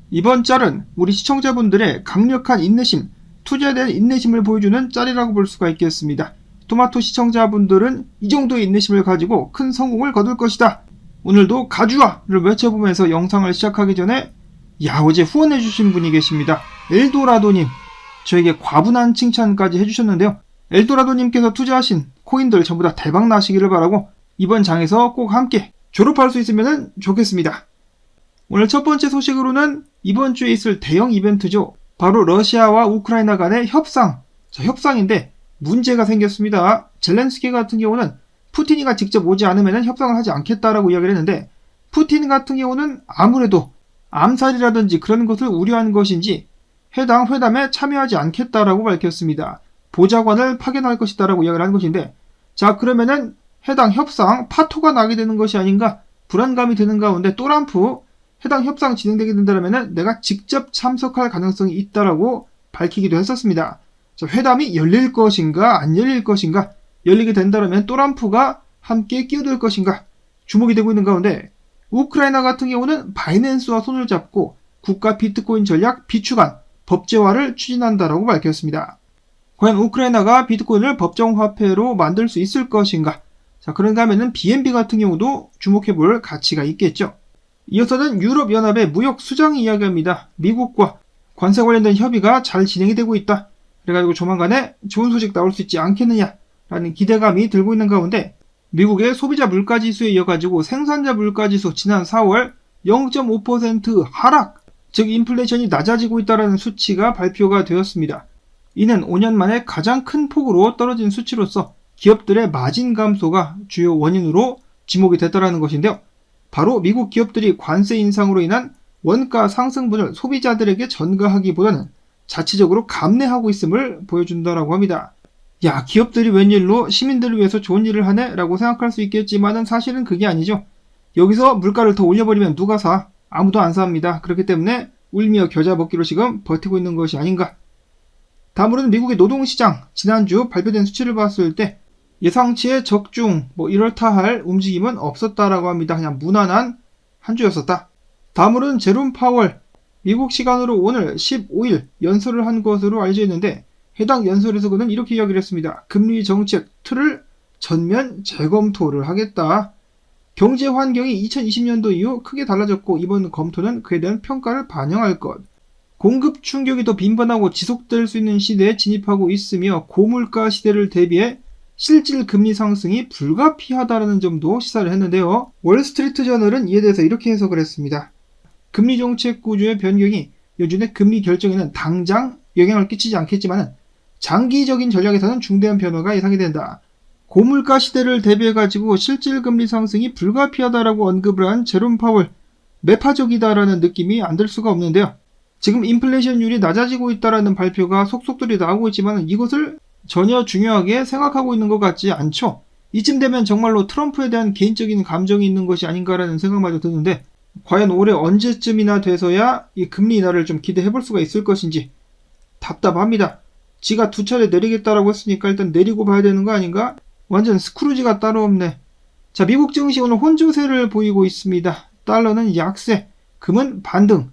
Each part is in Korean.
이번 짤은 우리 시청자분들의 강력한 인내심, 투자에 대한 인내심을 보여주는 짤이라고 볼 수가 있겠습니다. 토마토 시청자분들은 이 정도의 인내심을 가지고 큰 성공을 거둘 것이다. 오늘도 가주아를 외쳐보면서 영상을 시작하기 전에 어제 후원해주신 분이 계십니다. 엘도라도님, 저에게 과분한 칭찬까지 해주셨는데요. 엘도라도님께서 투자하신 코인들 전부 다 대박 나시기를 바라고 이번 장에서 꼭 함께 졸업할 수 있으면 좋겠습니다. 오늘 첫 번째 소식으로는 이번 주에 있을 대형 이벤트죠. 바로 러시아와 우크라이나 간의 협상. 협상인데 문제가 생겼습니다. 젤렌스키 같은 경우는 푸틴이가 직접 오지 않으면 협상을 하지 않겠다라고 이야기를 했는데, 푸틴 같은 경우는 아무래도 암살이라든지 그런 것을 우려한 것인지 해당 회담에 참여하지 않겠다라고 밝혔습니다. 보좌관을 파견할 것이다라고 이야기를 한 것인데, 자, 그러면은 해당 협상 파토가 나게 되는 것이 아닌가 불안감이 드는 가운데 또람프 해당 협상 진행되게 된다면 내가 직접 참석할 가능성이 있다라고 밝히기도 했었습니다. 자, 회담이 열릴 것인가 안 열릴 것인가, 열리게 된다면 또람프가 함께 끼어들 것인가 주목이 되고 있는 가운데, 우크라이나 같은 경우는 바이낸스와 손을 잡고 국가 비트코인 전략 비축안 법제화를 추진한다라고 밝혔습니다. 과연 우크라이나가 비트코인을 법정화폐로 만들 수 있을 것인가? 자, 그런가 하면은 BNB 같은 경우도 주목해볼 가치가 있겠죠. 이어서는 유럽연합의 무역 수장이 이야기합니다. 미국과 관세 관련된 협의가 잘 진행이 되고 있다. 그래가지고 조만간에 좋은 소식 나올 수 있지 않겠느냐라는 기대감이 들고 있는 가운데, 미국의 소비자 물가지수에 이어가지고 생산자 물가지수 지난 4월 0.5% 하락, 즉 인플레이션이 낮아지고 있다는 수치가 발표가 되었습니다. 이는 5년 만에 가장 큰 폭으로 떨어진 수치로서 기업들의 마진 감소가 주요 원인으로 지목이 됐다는 것인데요. 바로 미국 기업들이 관세 인상으로 인한 원가 상승분을 소비자들에게 전가하기보다는 자체적으로 감내하고 있음을 보여준다라고 합니다. 야, 기업들이 웬일로 시민들을 위해서 좋은 일을 하네? 라고 생각할 수 있겠지만은 사실은 그게 아니죠. 여기서 물가를 더 올려버리면 누가 사? 아무도 안 삽니다. 그렇기 때문에 울며 겨자 먹기로 지금 버티고 있는 것이 아닌가. 다음으로는 미국의 노동시장, 지난주 발표된 수치를 봤을 때 예상치의 적중, 이렇다 할 움직임은 없었다라고 합니다. 그냥 무난한 한 주였었다. 다음으로는 제롬 파월, 미국 시간으로 오늘 15일 연설을 한 것으로 알려져 있는데, 해당 연설에서 그는 이렇게 이야기를 했습니다. 금리 정책 틀을 전면 재검토를 하겠다. 경제 환경이 2020년도 이후 크게 달라졌고 이번 검토는 그에 대한 평가를 반영할 것. 공급 충격이 더 빈번하고 지속될 수 있는 시대에 진입하고 있으며 고물가 시대를 대비해 실질 금리 상승이 불가피하다는 점도 시사를 했는데요. 월스트리트 저널은 이에 대해서 이렇게 해석을 했습니다. 금리 정책 구조의 변경이 연준의 금리 결정에는 당장 영향을 끼치지 않겠지만 장기적인 전략에서는 중대한 변화가 예상이 된다. 고물가 시대를 대비해가지고 실질 금리 상승이 불가피하다라고 언급을 한 제롬 파월, 매파적이다라는 느낌이 안 들 수가 없는데요. 지금 인플레이션율이 낮아지고 있다라는 발표가 속속들이 나오고 있지만 이것을 전혀 중요하게 생각하고 있는 것 같지 않죠. 이쯤 되면 정말로 트럼프에 대한 개인적인 감정이 있는 것이 아닌가라는 생각마저 드는데, 과연 올해 언제쯤이나 돼서야 이 금리 인하를 좀 기대해볼 수가 있을 것인지 답답합니다. 지가 2차례 내리겠다라고 했으니까 일단 내리고 봐야 되는 거 아닌가? 완전 스크루지가 따로 없네. 자, 미국 증시 오늘 혼조세를 보이고 있습니다. 달러는 약세, 금은 반등,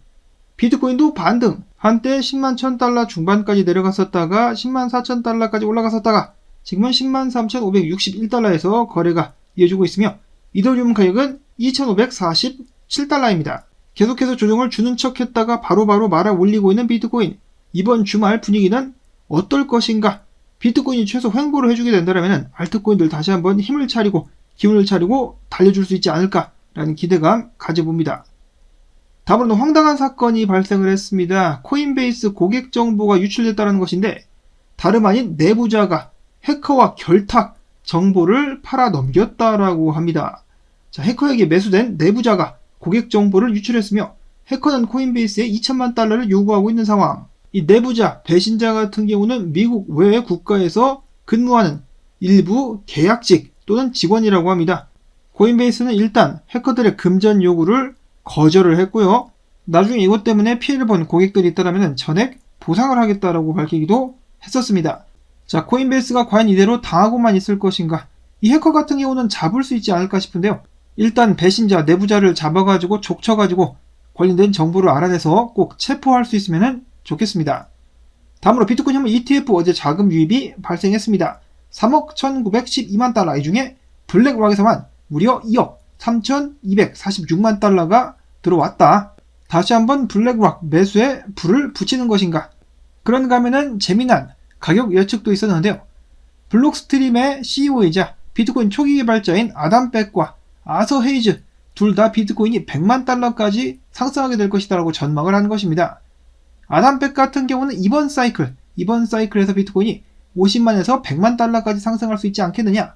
비트코인도 반등. 한때 10만 1000달러 중반까지 내려갔었다가 10만 4000달러까지 올라갔었다가 지금은 10만 3561달러에서 거래가 이어지고 있으며, 이더리움 가격은 2547달러입니다. 계속해서 조정을 주는 척 했다가 바로바로 말아 올리고 있는 비트코인. 이번 주말 분위기는 어떨 것인가? 비트코인이 최소 횡보를 해주게 된다면 알트코인들 다시 한번 힘을 차리고 기운을 차리고 달려줄 수 있지 않을까라는 기대감 가져봅니다. 다음으로는 황당한 사건이 발생을 했습니다. 코인베이스 고객 정보가 유출됐다는 것인데, 다름 아닌 내부자가 해커와 결탁 정보를 팔아 넘겼다라고 합니다. 자, 해커에게 매수된 내부자가 고객 정보를 유출했으며 해커는 코인베이스에 2천만 달러를 요구하고 있는 상황. 이 내부자, 배신자 같은 경우는 미국 외 국가에서 근무하는 일부 계약직 또는 직원이라고 합니다. 코인베이스는 일단 해커들의 금전 요구를 거절을 했고요. 나중에 이것 때문에 피해를 본 고객들이 있다면 전액 보상을 하겠다라고 밝히기도 했었습니다. 자, 코인베이스가 과연 이대로 당하고만 있을 것인가? 이 해커 같은 경우는 잡을 수 있지 않을까 싶은데요. 일단 배신자, 내부자를 잡아가지고 족쳐가지고 관련된 정보를 알아내서 꼭 체포할 수 있으면 좋겠습니다. 다음으로 비트코인 현물 ETF 어제 자금 유입이 발생했습니다. 3억 1912만 달러, 이 중에 블랙락에서만 무려 2억 3246만 달러가 들어왔다. 다시 한번 블랙락 매수에 불을 붙이는 것인가? 그런가 하면은 재미난 가격 예측도 있었는데요. 블록스트림의 CEO이자 비트코인 초기 개발자인 아담 백과 아서 헤이즈 둘 다 비트코인이 100만 달러까지 상승하게 될 것이다라고 전망을 한 것입니다. 아담 백 같은 경우는 이번 사이클에서 비트코인이 50만에서 100만 달러까지 상승할 수 있지 않겠느냐?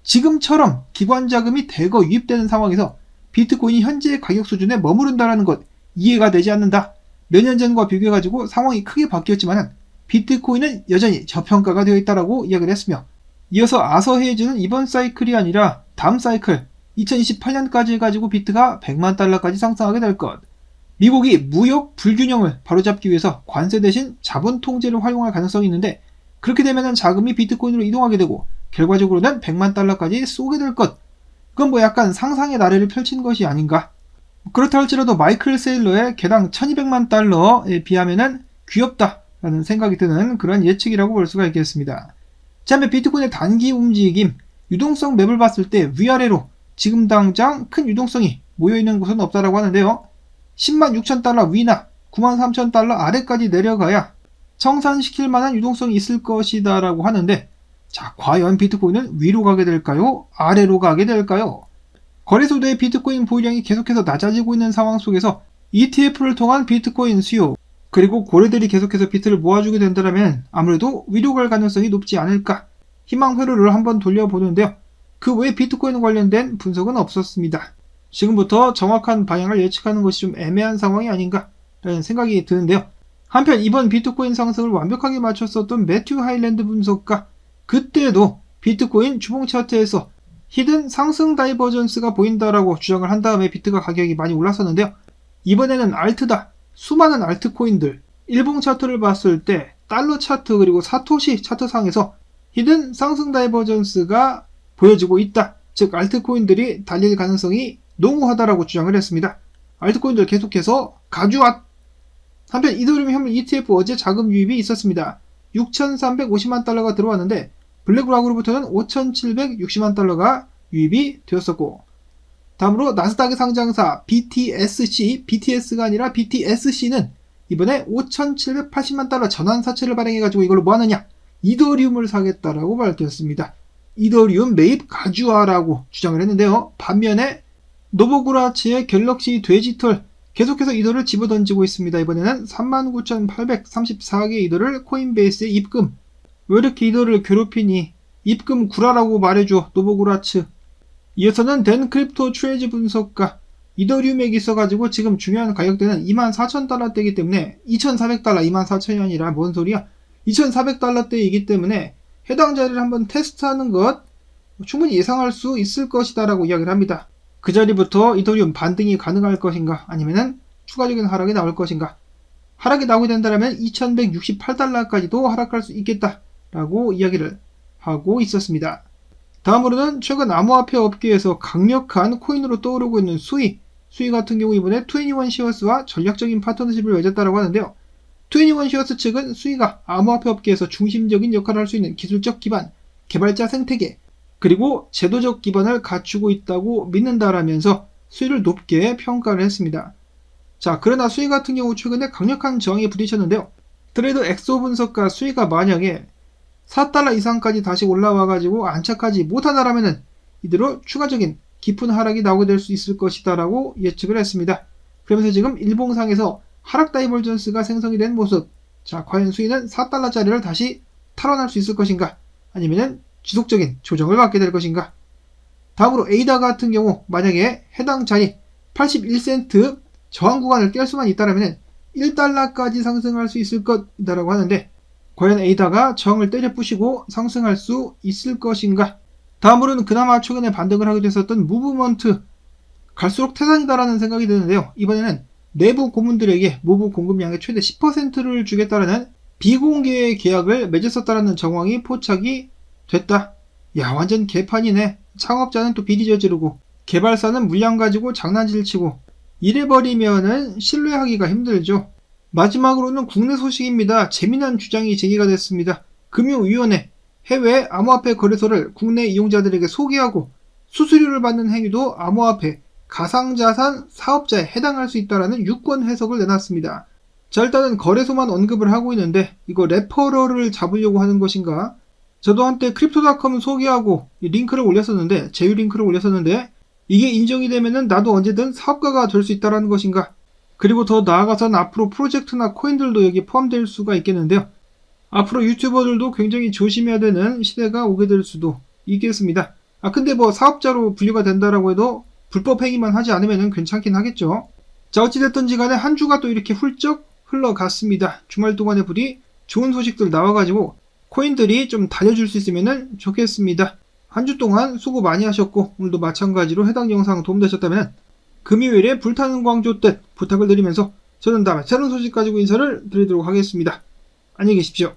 지금처럼 기관 자금이 대거 유입되는 상황에서 비트코인이 현재의 가격 수준에 머무른다는 것 이해가 되지 않는다. 몇 년 전과 비교해가지고 상황이 크게 바뀌었지만 비트코인은 여전히 저평가가 되어 있다라고 이야기를 했으며, 이어서 아서 헤이즈는 이번 사이클이 아니라 다음 사이클 2028년까지 해가지고 비트가 100만 달러까지 상승하게 될 것, 미국이 무역 불균형을 바로잡기 위해서 관세 대신 자본 통제를 활용할 가능성이 있는데, 그렇게 되면 자금이 비트코인으로 이동하게 되고 결과적으로는 100만 달러까지 쏘게 될 것, 그건 뭐 약간 상상의 나래를 펼친 것이 아닌가. 그렇다 할지라도 마이클 세일러의 개당 1200만 달러에 비하면은 귀엽다라는 생각이 드는 그런 예측이라고 볼 수가 있겠습니다. 자, 비트코인의 단기 움직임, 유동성 맵을 봤을 때 위아래로 지금 당장 큰 유동성이 모여있는 곳은 없다라고 하는데요. 10만 6천 달러 위나 9만 3천 달러 아래까지 내려가야 청산시킬 만한 유동성이 있을 것이다 라고 하는데, 자, 과연 비트코인은 위로 가게 될까요? 아래로 가게 될까요? 거래소대의 비트코인 보유량이 계속해서 낮아지고 있는 상황 속에서 ETF를 통한 비트코인 수요, 그리고 고래들이 계속해서 비트를 모아주게 된다면 아무래도 위로 갈 가능성이 높지 않을까, 희망 회로를 한번 돌려보는데요. 그 외에 비트코인 관련된 분석은 없었습니다. 지금부터 정확한 방향을 예측하는 것이 좀 애매한 상황이 아닌가 라는 생각이 드는데요. 한편 이번 비트코인 상승을 완벽하게 맞췄었던 매튜 하일랜드 분석가, 그때도 비트코인 주봉 차트에서 히든 상승 다이버전스가 보인다라고 주장을 한 다음에 비트가 가격이 많이 올랐었는데요. 이번에는 알트다, 수많은 알트코인들, 일봉 차트를 봤을 때 달러 차트 그리고 사토시 차트상에서 히든 상승 다이버전스가 보여지고 있다. 즉 알트코인들이 달릴 가능성이 농후하다라고 주장을 했습니다. 알트코인들 계속해서 가주앗. 한편 이더리움 현물 ETF 어제 자금 유입이 있었습니다. 6,350만 달러가 들어왔는데 블랙락으로부터는 5,760만 달러가 유입이 되었었고, 다음으로 나스닥의 상장사 BTS가 아니라 BTSC는 이번에 5,780만 달러 전환사채를 발행해가지고 이걸로 뭐하느냐? 이더리움을 사겠다라고 밝혔습니다. 이더리움 매입 가주아라고 주장을 했는데요. 반면에 노보그라치의 갤럭시 디지털 계속해서 이더를 집어던지고 있습니다. 이번에는 39,834개 이더를 코인베이스에 입금. 왜 이렇게 이더를 괴롭히니? 입금 구라라고 말해줘, 노보그라츠. 이어서는 댄 크립토 트레이즈 분석가, 이더리움액이 있어가지고 지금 중요한 가격대는 24,000달러대이기 때문에 2,400달러, 24,000이 아니라 뭔 소리야? 2,400달러대이기 때문에 해당 자리를 한번 테스트하는 것 충분히 예상할 수 있을 것이다 라고 이야기를 합니다. 그 자리부터 이더리움 반등이 가능할 것인가, 아니면은 추가적인 하락이 나올 것인가. 하락이 나오게 된다면 2,168달러까지도 하락할 수 있겠다 라고 이야기를 하고 있었습니다. 다음으로는 최근 암호화폐 업계에서 강력한 코인으로 떠오르고 있는 수이 같은 경우 이번에 21시어스와 전략적인 파트너십을 맺었다고 하는데요. 21시어스 측은 수이가 암호화폐 업계에서 중심적인 역할을 할 수 있는 기술적 기반, 개발자 생태계, 그리고 제도적 기반을 갖추고 있다고 믿는다라면서 수이를 높게 평가를 했습니다. 자, 그러나 수이 같은 경우 최근에 강력한 저항에 부딪혔는데요. 트레이더 엑소 분석가 수이가 만약에 4달러 이상까지 다시 올라와가지고 안착하지 못하다라면은 이대로 추가적인 깊은 하락이 나오게 될 수 있을 것이다 라고 예측을 했습니다. 그러면서 지금 일봉상에서 하락 다이버전스가 생성이 된 모습. 자, 과연 수이는 4달러짜리를 다시 탈환할 수 있을 것인가, 아니면은 지속적인 조정을 받게 될 것인가. 다음으로 에이다 같은 경우 만약에 해당 자리 81센트 저항 구간을 깰 수만 있다면 1달러까지 상승할 수 있을 것이라고 하는데, 과연 에이다가 저항을 때려 부시고 상승할 수 있을 것인가. 다음으로는 그나마 최근에 반등을 하게 됐었던 무브먼트, 갈수록 태산이다라는 생각이 드는데요. 이번에는 내부 고문들에게 무브 공급량의 최대 10%를 주겠다라는 비공개 계약을 맺었었다라는 정황이 포착이 됐다. 야, 완전 개판이네. 창업자는 또 비리 저지르고 개발사는 물량 가지고 장난질 치고 이래버리면은 신뢰하기가 힘들죠. 마지막으로는 국내 소식입니다. 재미난 주장이 제기가 됐습니다. 금융위원회, 해외 암호화폐 거래소를 국내 이용자들에게 소개하고 수수료를 받는 행위도 암호화폐, 가상자산 사업자에 해당할 수 있다는 유권 해석을 내놨습니다. 자, 일단은 거래소만 언급을 하고 있는데 이거 레퍼럴을 잡으려고 하는 것인가? 저도 한때 크립토닷컴을 소개하고 링크를 올렸었는데, 제휴 링크를 올렸었는데 이게 인정이 되면은 나도 언제든 사업가가 될 수 있다는 것인가? 그리고 더 나아가서는 앞으로 프로젝트나 코인들도 여기 포함될 수가 있겠는데요. 앞으로 유튜버들도 굉장히 조심해야 되는 시대가 오게 될 수도 있겠습니다. 근데 뭐 사업자로 분류가 된다라고 해도 불법 행위만 하지 않으면 괜찮긴 하겠죠. 자, 어찌됐든지 간에 한 주가 또 이렇게 훌쩍 흘러갔습니다. 주말 동안에 부디 좋은 소식들 나와가지고 코인들이 좀 달려줄 수 있으면 좋겠습니다. 한 주 동안 수고 많이 하셨고 오늘도 마찬가지로 해당 영상 도움되셨다면 금요일에 불타는 광조 뜻 부탁을 드리면서 저는 다음에 새로운 소식 가지고 인사를 드리도록 하겠습니다. 안녕히 계십시오.